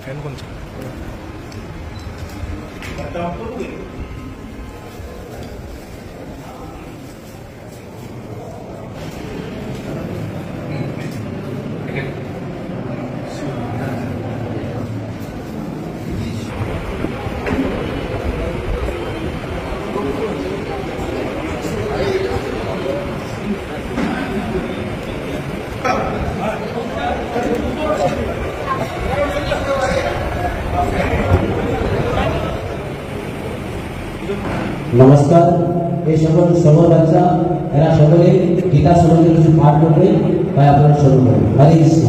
핸드폰 잘. নমস্কার। এই সকল সবল বাচ্চা এরা সকলে গীতা সম্বন্ধে কিছু পাঠ করবে, তাই আপনারা শুরু করুন। হরে কৃষ্ণ।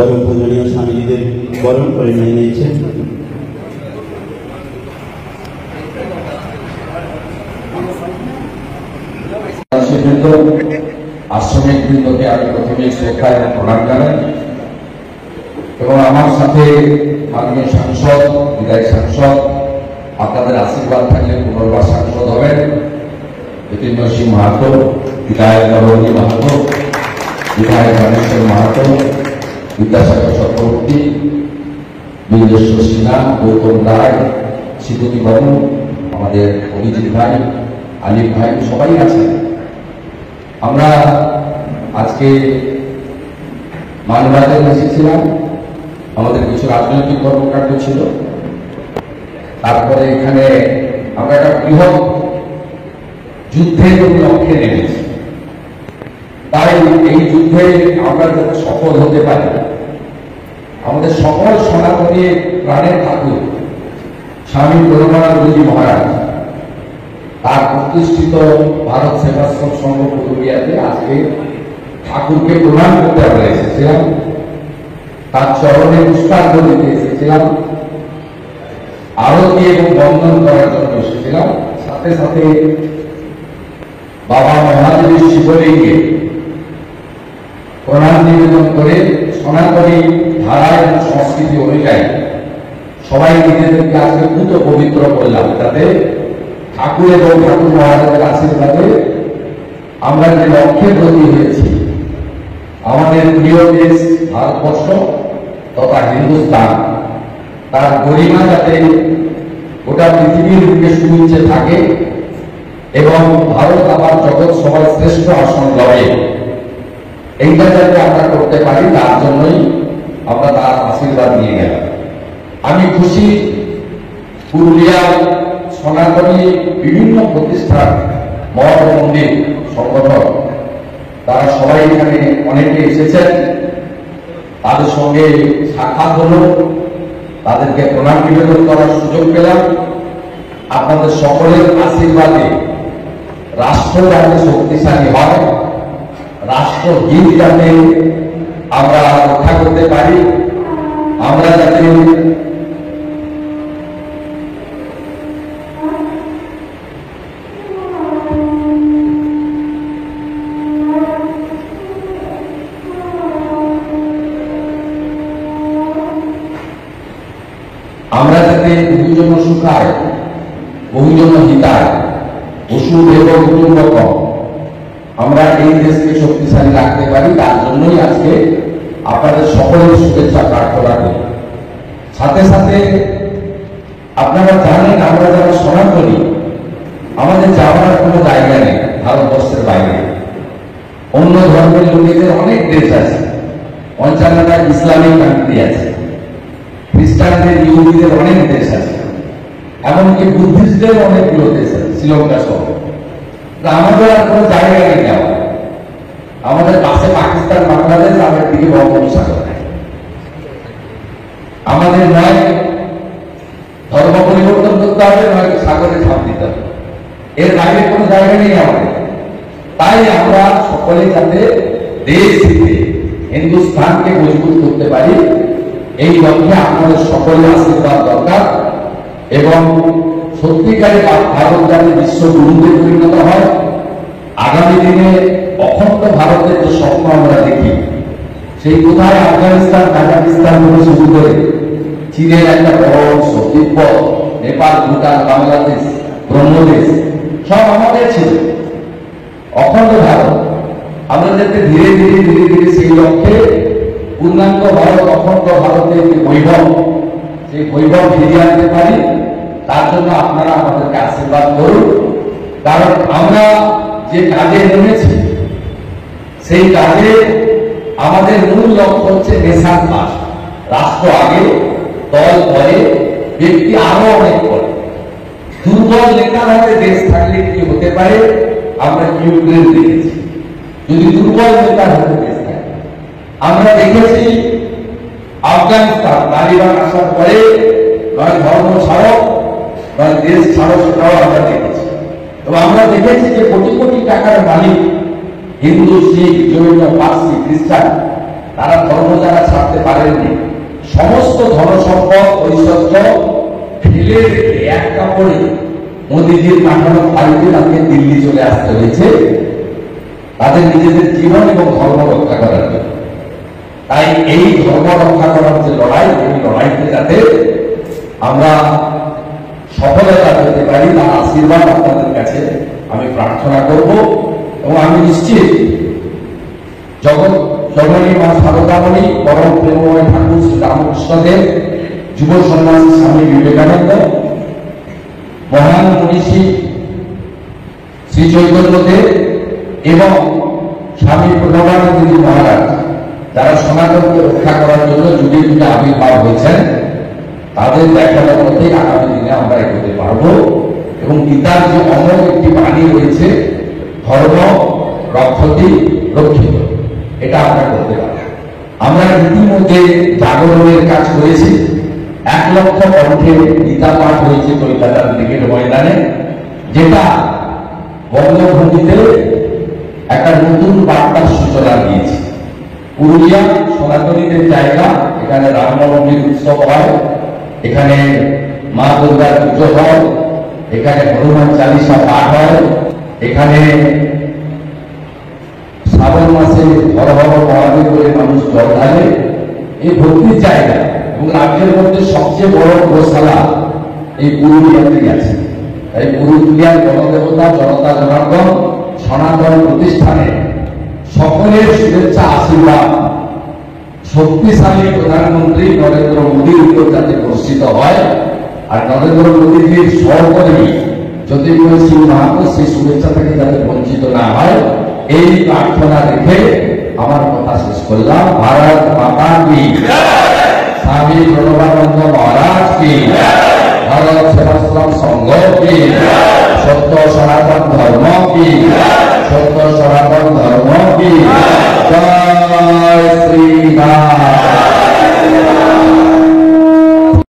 পরম পূজনীয় স্বামীজিদের বরণ করে নিয়ে নিয়েছেন। আশ্রমিক বৃন্দকে আমি প্রথমে শ্রদ্ধা এবং প্রণাম জানাই এবং আমার সাথে মাননীয় সাংসদ, বিধায়ক সাংসদ, আপনাদের আশীর্বাদ থাকলে পুনর্বার সাংসদ হবেন যতীন্দ্র সিং মাহাতো, বিধায়ক নরহরি মাহাতো, বিধায়ক রামেশ্বর মাহাতো, বিদ্যাসাগর চক্রবর্তী, বীরেশ্বর সিনহা, গৌতম রায়, শ্রীপতি বাবু, আমাদের অভিজিৎ ভাই, আলিফ ভাই, সবাই আছেন। আমরা আজকে মানবাজারে এসেছিলাম, আমাদের কিছু রাজনৈতিক কর্মকাণ্ড ছিল, তারপরে এখানে আমরা একটা বৃহৎ যুদ্ধের লক্ষ্যে নেমেছি। তাই এই যুদ্ধে আমরা যাতে সফল হতে পারি, আমাদের সকল সনাতনী প্রাণের ঠাকুর স্বামী প্রণবানন্দজি মহারাজ তার প্রতিষ্ঠিত ভারত সেবাশ্রম সংঘ পুরুলিয়াতে আজকে ঠাকুরকে প্রণাম করতে আমরা এসেছিলাম, তার চরণে পুষ্পাঞ্জলি দিতে এসেছিলাম, আরতি এবং বন্দন করার জন্য এসেছিলাম। সাথে সাথে বাবা মহাদেবের শিবলিঙ্গে প্রণাম নিবেদন করে সনাতনী ধারা এবং সংস্কৃতি অনুযায়ী সবাই নিজেদেরকে আজকে পুত পবিত্র করলাম, যাতে ঠাকুর এবং ঠাকুর মহারাজের আশীর্বাদে আমরা যে লক্ষ্যে ব্রতী হয়েছি, আমাদের প্রিয় দেশ ভারতবর্ষ তথা হিন্দুস্তান, তার গরিমা যাতে গোটা পৃথিবীর বুকে সুউচ্চে থাকে এবং ভারত আবার জগৎ সবার শ্রেষ্ঠ আসন লড়ে, এইটা যাতে আমরা করতে পারি, তার জন্যই আমরা তার আশীর্বাদ নিয়ে গেলাম। আমি খুশি পুরুলিয়ার সনাতনী বিভিন্ন প্রতিষ্ঠান, মঠ মন্দির সংগঠন, তারা সবাই এখানে অনেকে এসেছেন, তাদের সঙ্গে সাক্ষাৎ হলো, তাদেরকে প্রণাম নিবেদন করার সুযোগ পেলাম। আপনাদের সকলের আশীর্বাদে রাষ্ট্র যাতে শক্তিশালী হয়, রাষ্ট্রহিত যাতে আমরা রক্ষা করতে পারি, আমরা যাতে বহুজন সুখায় বহুজন হিতায় ওষুধ এবং কুটুম্বকম আমরা এই দেশকে শক্তিশালী রাখতে পারি, তার জন্যই আজকে আপনাদের সকলের শুভেচ্ছা প্রার্থনা করি। সাথে সাথে আপনারা জানেন, আমরা যারা সনাতনী, আমাদের যাওয়ার কোনো জায়গা নেই ভারতবর্ষের বাইরে। অন্য ধর্মের লোকেদের অনেক দেশ আছে, ৫৫টা ইসলামিক কান্ট্রি আছে, খ্রিস্টানদের ইহুদিদের অনেক দেশ আছে, এমনকি বুদ্ধিস্টদের অনেকগুলো দেশ আছে, শ্রীলঙ্কা সহ। আমাদের আর কোনো জায়গা নেই যাওয়া। আমাদের পাশে পাকিস্তান, বাংলাদেশ, আমাদের দিকে বঙ্গোপসাগর। আমাদের নয় ধর্ম পরিবর্তন করতে হবে, নয় সাগরে ঝাঁপ দিতে হবে, এর বাইরে কোনো জায়গা নেই আমাদের। তাই আমরা সকলে যাতে দেশ থেকে হিন্দুস্তানকে মজবুত করতে পারি, এই লক্ষ্যে আপনাদের সকলের আশীর্বাদ দরকার এবং সত্যিকারে ভারত যাতে বিশ্বগুরুতে পরিণত হয়, আগামী দিনে অখণ্ড ভারতের যে স্বপ্ন আমরা দেখি, সেই কোথায় আফগানিস্তান, কাজাকিস্তান থেকে শুরু করে চীনের একটা বড় অংশ, তিব্বত, নেপাল, ভুটান, বাংলাদেশ, ব্রহ্মদেশ সব আমাদের ছিল। অখণ্ড ভারত আমরা যাতে ধীরে ধীরে ধীরে ধীরে সেই লক্ষ্যে পূর্ণাঙ্গ ভারত, অখণ্ড ভারতের যে বৈভব, সেই বৈভব ফিরিয়ে আনতে পারি, তার জন্য আপনারা আমাদেরকে আশীর্বাদ করুন। কারণ আমরা যে কাজে নেমেছি, সেই কাজে আমাদের মূল লক্ষ্য হচ্ছে নেশান পাস, রাষ্ট্র আগে, দল পরে, ব্যক্তি আরো অনেক পরে। দুর্বল নেতার হাতে দেশ থাকলে কি হতে পারে আমরা ইউক্রেন দেখেছি, যদি দুর্বল নেতার হাতে দেশ থাকে। আমরা দেখেছি আফগানিস্তান তালিবান আসার পরে নয় ধর্ম ছাড়ো, নয় দেশ ছাড়ো, সেটাও আমরা দেখেছি। এবং আমরা দেখেছি যে কোটি কোটি টাকার মালিক হিন্দু, শিখ, জৈন, পার্সি, খ্রিস্টান, তারা ধর্ম যারা ছাড়তে পারেননি, সমস্ত ধনসম্পদ ঐশ্বর্য ফেলে রেখে এক কাপড়ে মোদীজির পাঠানো ফাইলে তাকে দিল্লি চলে আসতে হয়েছে তাদের নিজেদের জীবন এবং ধর্ম রক্ষা করার জন্য। তাই এই ধর্ম রক্ষা করার যে লড়াই, এই লড়াইতে যাতে আমরা সফলতা পেতে পারি তার আশীর্বাদ আপনাদের কাছে আমি প্রার্থনা করব। এবং আমি নিশ্চিত জগনী মা সারদামণি, পরম প্রেমময় ঠাকুর শ্রী রামকৃষ্ণদেব, যুব সন্ন্যাসী স্বামী বিবেকানন্দ, মহান মনীষী শ্রী চৈতন্যদেব এবং স্বামী প্রণবানন্দজি মহারাজ, যারা সনাতনকে রক্ষা করার জন্য যুগে যুগে আবির্ভাব হয়েছেন, তাদের দেখানোর মধ্যেই আগামী দিনে আমরা এগোতে পারব। এবং গীতার যে অমর একটি বাণী রয়েছে, ধর্ম রক্ষতি রক্ষিত, এটা আমরা করতে পারি। আমরা ইতিমধ্যে জাগরণের কাজ করেছি, 1 লক্ষ কণ্ঠে গীতা পাঠ হয়েছে কলকাতার ক্রিকেট ময়দানে, যেটা বঙ্গভূমিতে একটা নতুন বার্তার সূচনা দিয়েছে। পুরুলিয়া সনাতনীদের জায়গা, এখানে রামনবমীর উৎসব হয়, এখানে মা দুর্গার পুজো হয়, এখানে হনুমান চালিসা পাঠ হয়, এখানে শ্রাবণ মাসে হর হর মহাদেব বলে মানুষ জল ঢালে। এই ভক্তির জায়গা এবং রাজ্যের মধ্যে সবচেয়ে বড় গোশালা এই পুরুলিয়াতেই আছে। তাই পুরুলিয়ার গণদেবতা জনতা জনার্দন সনাতন প্রতিষ্ঠানে সকলের শুভেচ্ছা আশীর্বাদ শক্তিশালী প্রধানমন্ত্রী নরেন্দ্র মোদীর উপর যাতে বর্ষিত হয়, আর নরেন্দ্র মোদীজির সহকর্মী জ্যোতির্ময় সিং মাহাতো সেই শুভেচ্ছা থেকে যাতে বঞ্চিত না হয়, এই প্রার্থনা রেখে আমার কথা শেষ করলাম। ভারত মাতা কি, স্বামী প্রণবানন্দ মহারাজ কি, ভারত সেবাশ্রম সংঘ কি, সত্য সনাতন ধর্ম কি, সত্য সনাতন ধর্ম কি।